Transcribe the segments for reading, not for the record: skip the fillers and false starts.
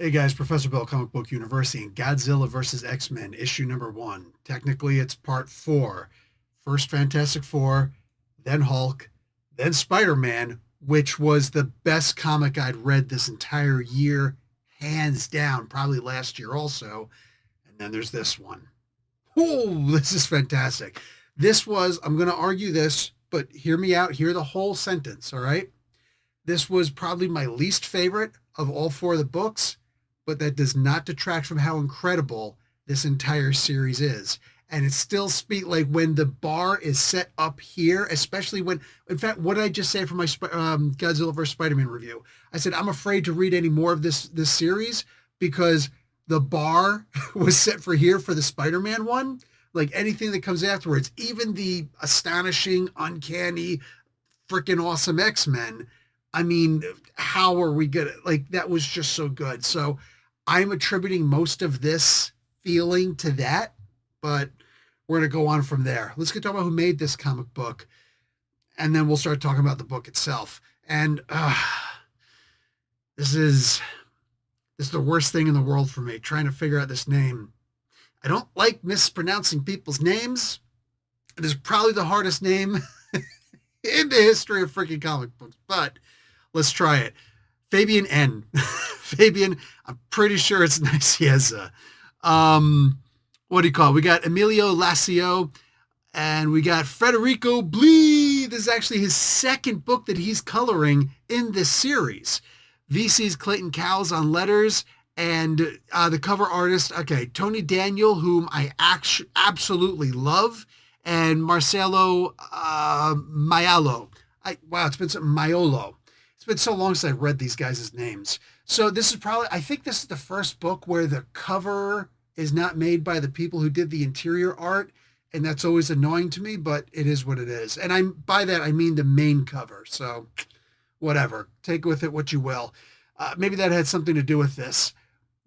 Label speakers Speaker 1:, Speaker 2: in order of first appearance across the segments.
Speaker 1: Hey guys, Professor Bell, Comic Book University, and Godzilla versus X-Men, issue number 1. Technically, it's part 4. First Fantastic Four, then Hulk, then Spider-Man, which was the best comic I'd read this entire year, hands down, probably last year also. And then there's this one. Oh, this is fantastic. I'm going to argue this, but hear me out, hear the whole sentence, all right? This was probably my least favorite of all 4 of the books, but that does not detract from how incredible this entire series is. And it still speaks like when the bar is set up here, especially when, in fact, what did I just say for my Godzilla vs. Spider-Man review? I said, I'm afraid to read any more of this series because the bar was set for here for the Spider-Man one. Like anything that comes afterwards, even the astonishing, uncanny, freaking awesome X-Men. I mean, how are we gonna, like, that was just so good. So I'm attributing most of this feeling to that, but we're going to go on from there. Let's get talking about who made this comic book, and then we'll start talking about the book itself. And this is the worst thing in the world for me, trying to figure out this name. I don't like mispronouncing people's names. It is probably the hardest name in the history of freaking comic books, but let's try it. Fabian N. Fabian, I'm pretty sure it's Nicieza. What do you call it? We got Emilio Lacio, and we got Federico Blee. This is actually his second book that he's coloring in this series. VC's Clayton Cowles on letters, and the cover artist, okay, Tony Daniel, whom I absolutely love, and Marcelo Maiolo. Wow, it's been Maiolo. It's been so long since I read these guys' names. So this is probably, I think this is the first book where the cover is not made by the people who did the interior art. And that's always annoying to me, but it is what it is. And by that, I mean the main cover. So whatever, take with it what you will. Maybe that had something to do with this.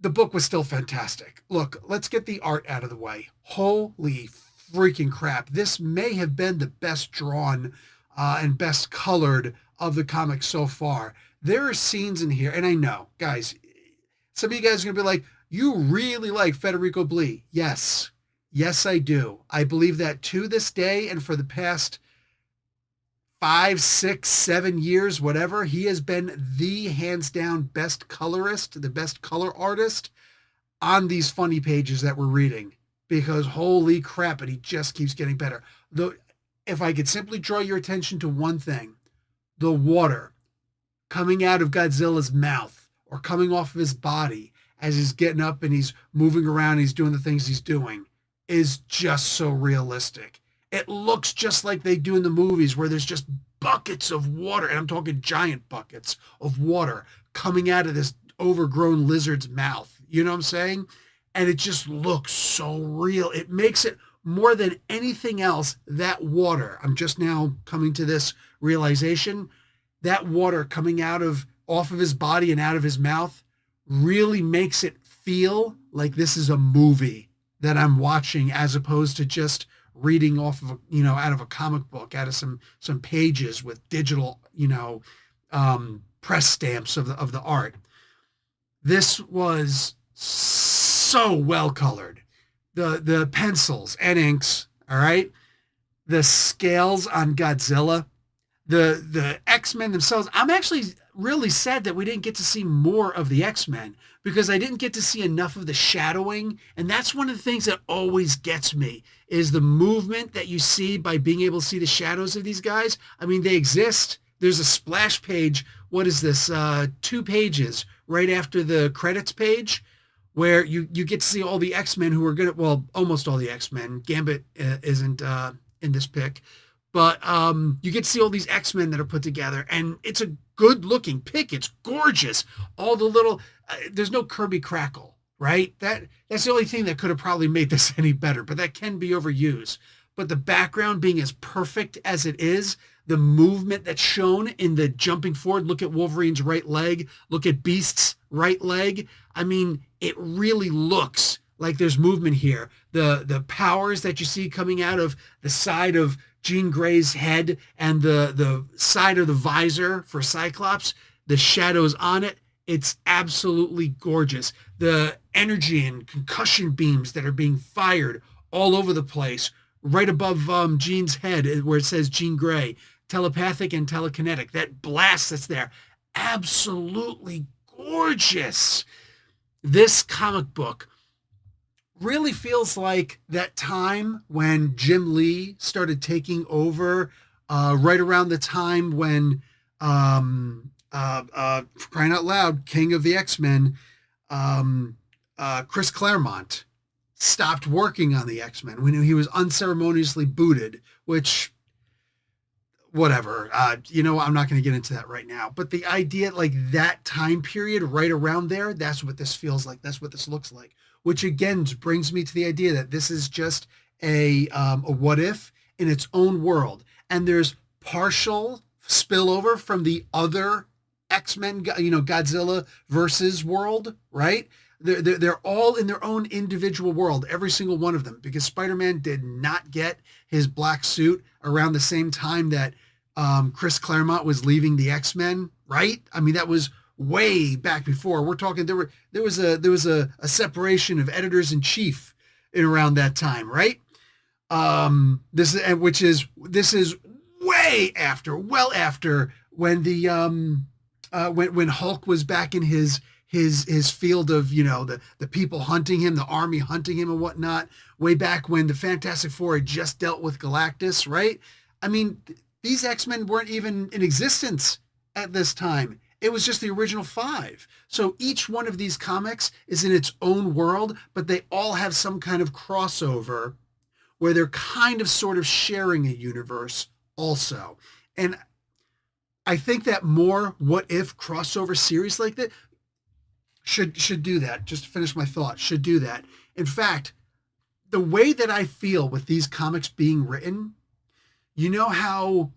Speaker 1: The book was still fantastic. Look, let's get the art out of the way. Holy freaking crap. This may have been the best drawn and best colored of the comics so far. There are scenes in here, and I know, guys, some of you guys are going to be like, you really like Federico Blee. Yes. Yes, I do. I believe that to this day, and for the past 5, 6, 7 years, whatever, he has been the hands down best colorist, the best color artist on these funny pages that we're reading, because holy crap, and he just keeps getting better. Though, if I could simply draw your attention to one thing, the water coming out of Godzilla's mouth or coming off of his body as he's getting up and he's moving around, he's doing the things he's doing, is just so realistic. It looks just like they do in the movies where there's just buckets of water, and I'm talking giant buckets of water coming out of this overgrown lizard's mouth. You know what I'm saying? And it just looks so real. It makes it more than anything else, that water, I'm just now coming to this realization, that water coming off of his body and out of his mouth really makes it feel like this is a movie that I'm watching, as opposed to just reading off of, out of a comic book, out of some pages with digital, press stamps of the art. This was so well colored. The pencils and inks, all right? The scales on Godzilla, the X-Men themselves. I'm actually really sad that we didn't get to see more of the X-Men, because I didn't get to see enough of the shadowing. And that's one of the things that always gets me, is the movement that you see by being able to see the shadows of these guys. I mean, they exist. There's a splash page. What is this? 2 pages right after the credits page, where you get to see all the X-Men who are good at, well, almost all the X-Men. Gambit isn't in this pick. But you get to see all these X-Men that are put together, and it's a good-looking pick. It's gorgeous. All the little, there's no Kirby crackle, right? That's the only thing that could have probably made this any better, but that can be overused. But the background being as perfect as it is, the movement that's shown in the jumping forward, look at Wolverine's right leg, look at Beast's right leg. I mean, it really looks like there's movement here. The powers that you see coming out of the side of Jean Grey's head and the side of the visor for Cyclops, the shadows on it, It's absolutely gorgeous. The energy and concussion beams that are being fired all over the place, right above Jean's head, where it says Jean Grey, telepathic and telekinetic. That blast that's there, absolutely gorgeous. This comic book really feels like that time when Jim Lee started taking over, right around the time when, for crying out loud, King of the X-Men, Chris Claremont stopped working on the X-Men when he was unceremoniously booted, which, whatever. I'm not going to get into that right now. But the idea, like that time period right around there, that's what this feels like. That's what this looks like. Which again brings me to the idea that this is just a what if in its own world, and there's partial spillover from the other X-Men, Godzilla versus world, right? They're all in their own individual world, every single one of them, because Spider-Man did not get his black suit around the same time that Chris Claremont was leaving the X-Men, right? I mean, that was way back before. We're talking there was a separation of editors in chief in around that time, right? This is way after, well after when the when Hulk was back in his field of, the people hunting him, the army hunting him and whatnot, way back when the Fantastic Four had just dealt with Galactus, right? I mean, these X-Men weren't even in existence at this time. It was just the original 5. So each one of these comics is in its own world, but they all have some kind of crossover where they're kind of sort of sharing a universe also. And I think that more what if crossover series like that should do that. Just to finish my thought, should do that. In fact, the way that I feel with these comics being written, you know how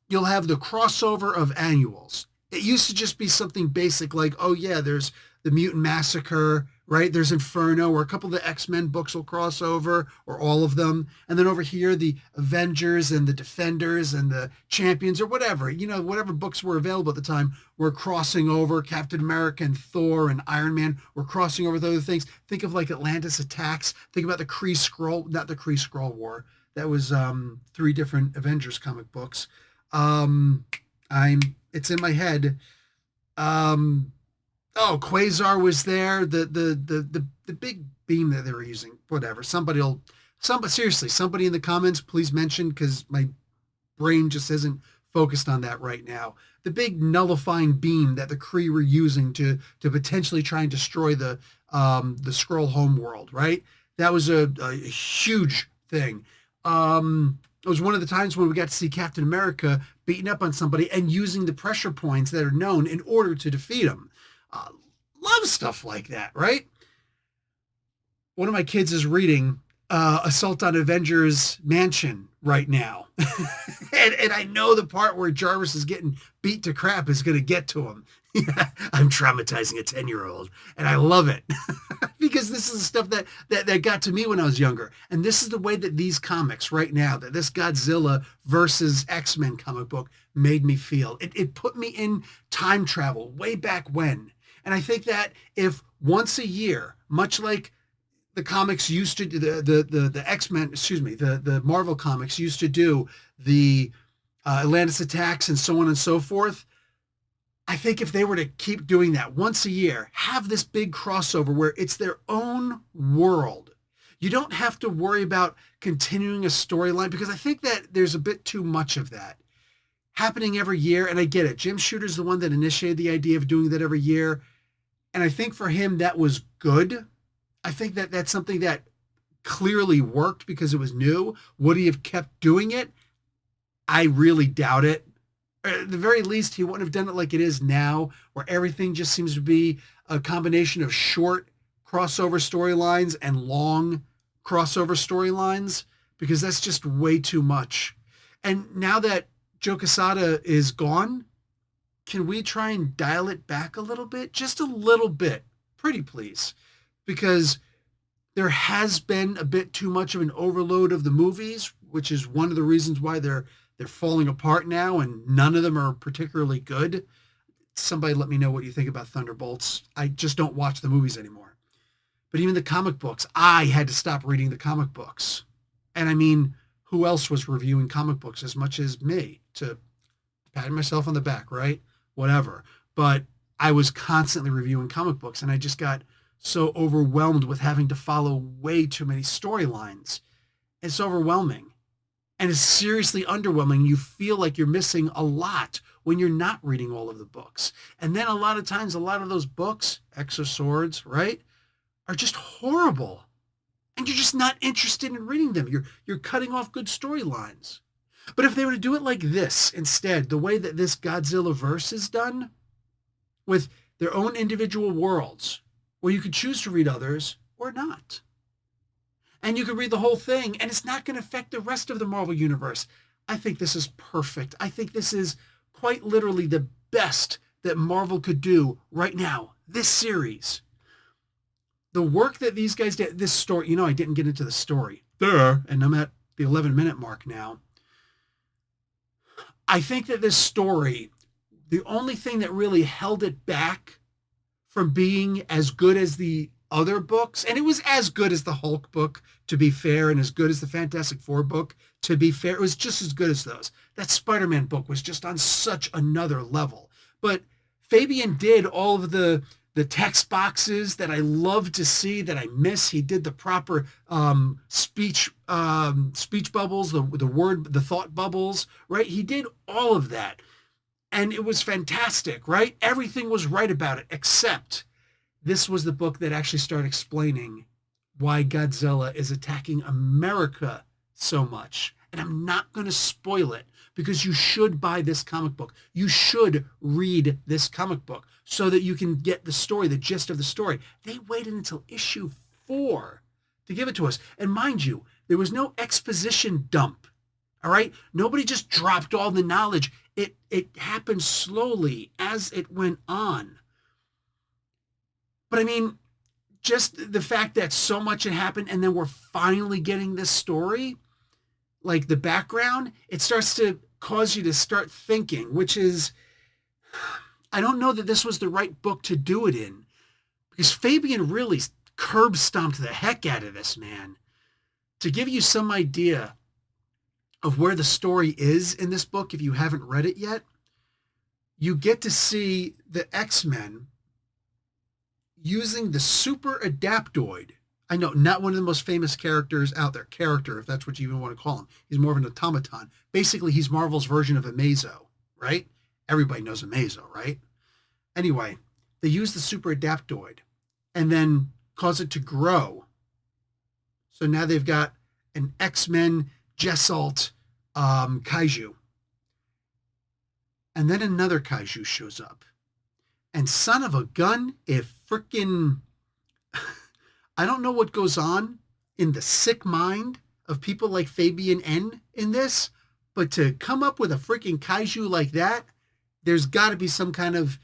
Speaker 1: you'll have the crossover of annuals. It used to just be something basic like, oh yeah, there's the Mutant Massacre, right? There's Inferno, or a couple of the X-Men books will cross over, or all of them. And then over here, the Avengers and the Defenders and the Champions, or whatever, whatever books were available at the time were crossing over. Captain America and Thor and Iron Man were crossing over with other things. Think of like Atlantis Attacks. Think about the Kree Skrull, not the Kree Skrull War. That was 3 different Avengers comic books. It's in my head. Quasar was there. The big beam that they were using. Whatever. Somebody in the comments, please mention, because my brain just isn't focused on that right now. The big nullifying beam that the Kree were using to potentially try and destroy the Skrull homeworld. Right. That was a huge thing. It was one of the times when we got to see Captain America beating up on somebody and using the pressure points that are known in order to defeat him. Love stuff like that, right? One of my kids is reading Assault on Avengers Mansion right now. and I know the part where Jarvis is getting beat to crap is going to get to him. I'm traumatizing a 10-year-old, and I love it because this is the stuff that got to me when I was younger. And this is the way that these comics right now, that this Godzilla versus X-Men comic book made me feel. It put me in time travel way back when. And I think that if once a year, much like the comics used to do, the X-Men, the Marvel comics used to do, the Atlantis Attacks and so on and so forth, I think if they were to keep doing that once a year, have this big crossover where it's their own world. You don't have to worry about continuing a storyline, because I think that there's a bit too much of that happening every year. And I get it. Jim Shooter's the one that initiated the idea of doing that every year. And I think for him, that was good. I think that that's something that clearly worked because it was new. Would he have kept doing it? I really doubt it. At the very least, he wouldn't have done it like it is now, where everything just seems to be a combination of short crossover storylines and long crossover storylines, because that's just way too much. And now that Joe Quesada is gone, can we try and dial it back a little bit? Just a little bit. Pretty please. Because there has been a bit too much of an overload of the movies, which is one of the reasons why they're falling apart now, and none of them are particularly good. somebody let me know what you think about Thunderbolts. I just don't watch the movies anymore. But even the comic books, I had to stop reading the comic books. And I mean, who else was reviewing comic books as much as me? To pat myself on the back, right? Whatever. But I was constantly reviewing comic books, and I just got so overwhelmed with having to follow way too many storylines. It's overwhelming. And it's seriously underwhelming. You feel like you're missing a lot when you're not reading all of the books. And then a lot of times, a lot of those books, X of Swords, right, are just horrible. And you're just not interested in reading them. You're cutting off good storylines. But if they were to do it like this instead, the way that this Godzilla verse is done, with their own individual worlds, where you could choose to read others or not. And you could read the whole thing, and it's not going to affect the rest of the Marvel Universe. I think this is perfect. I think this is quite literally the best that Marvel could do right now, this series. The work that these guys did, this story, I didn't get into the story. And I'm at the 11-minute mark now. I think that this story, the only thing that really held it back from being as good as the other books, and it was as good as the Hulk book, to be fair, and as good as the Fantastic Four book, to be fair. It was just as good as those. That Spider-Man book was just on such another level. But Fabian did all of the text boxes that I love to see, that I miss. He did the proper speech bubbles, the thought bubbles, right? He did all of that. And it was fantastic, right? Everything was right about it, except this was the book that actually started explaining why Godzilla is attacking America so much. And I'm not going to spoil it, because you should buy this comic book. You should read this comic book so that you can get the story, the gist of the story. They waited until issue 4 to give it to us. And mind you, there was no exposition dump. All right? Nobody just dropped all the knowledge. It happened slowly as it went on. But I mean, just the fact that so much had happened, and then we're finally getting this story, like the background, it starts to cause you to start thinking, which is, I don't know that this was the right book to do it in, because Fabian really curb stomped the heck out of this, man. To give you some idea of where the story is in this book, if you haven't read it yet, you get to see the X-Men using the super adaptoid. I know, not one of the most famous characters out there. Character, if that's what you even want to call him. He's more of an automaton. Basically, he's Marvel's version of Amazo, right? Everybody knows Amazo, right? Anyway, they use the super adaptoid and then cause it to grow. So now they've got an X-Men Jesselt kaiju. And then another kaiju shows up. And son of a gun, if frickin'... I don't know what goes on in the sick mind of people like Fabian N in this, but to come up with a freaking kaiju like that, there's got to be some kind of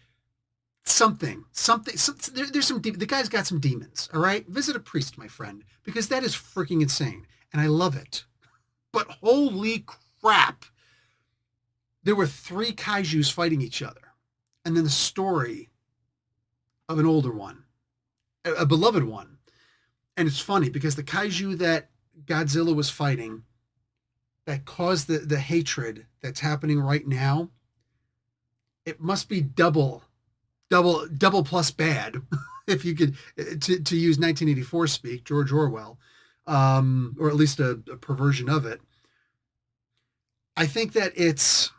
Speaker 1: something. There's some, the guy's got some demons, all right? Visit a priest, my friend, because that is freaking insane, and I love it. But holy crap, there were 3 kaijus fighting each other, and then the story of an older one, a beloved one. And it's funny because the kaiju that Godzilla was fighting that caused the hatred that's happening right now, it must be double plus bad, if you could, to use 1984 speak, George Orwell, or at least a perversion of it. I think that it's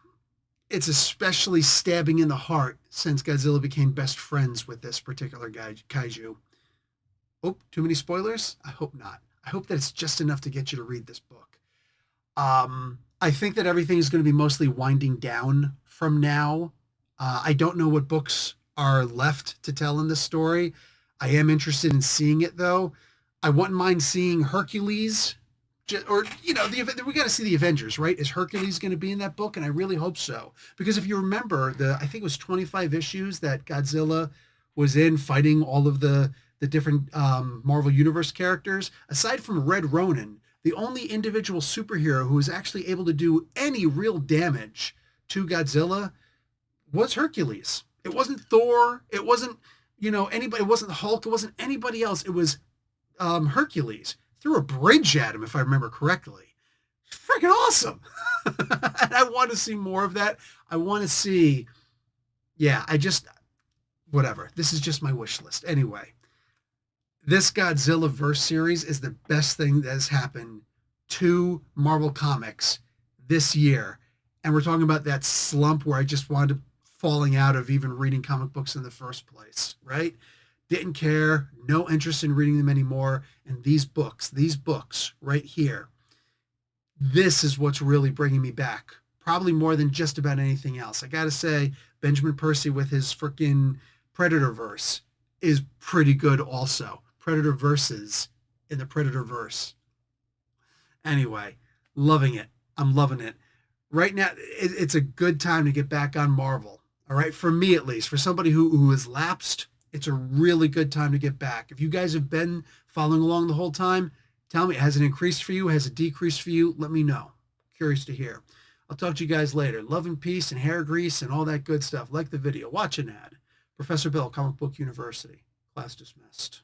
Speaker 1: especially stabbing in the heart since Godzilla became best friends with this particular kaiju. Oh, too many spoilers? I hope not. I hope that it's just enough to get you to read this book. I think that everything is going to be mostly winding down from now. I don't know what books are left to tell in this story. I am interested in seeing it, though. I wouldn't mind seeing Hercules, or, we got to see the Avengers, right? Is Hercules going to be in that book? And I really hope so. Because if you remember, I think it was 25 issues that Godzilla was in, fighting all of the different Marvel Universe characters. Aside from Red Ronin, the only individual superhero who was actually able to do any real damage to Godzilla was Hercules. It wasn't Thor. It wasn't, anybody. It wasn't Hulk. It wasn't anybody else. It was Hercules. Threw a bridge at him, if I remember correctly. Freaking awesome. And I want to see more of that. I want to see, whatever. This is just my wish list. Anyway, this Godzilla verse series is the best thing that has happened to Marvel Comics this year. And we're talking about that slump where I just wanted falling out of even reading comic books in the first place, right? Didn't care, no interest in reading them anymore. And these books right here, this is what's really bringing me back. Probably more than just about anything else. I got to say, Benjamin Percy with his freaking Predator verse is pretty good also. Predator verses in the Predator verse. Anyway, loving it. I'm loving it. Right now, it's a good time to get back on Marvel. All right, for me at least. For somebody who has lapsed, it's a really good time to get back. If you guys have been following along the whole time, tell me, has it increased for you? Has it decreased for you? Let me know. Curious to hear. I'll talk to you guys later. Love and peace and hair grease and all that good stuff. Like the video. Watch an ad. Professor Bill, Comic Book University. Class dismissed.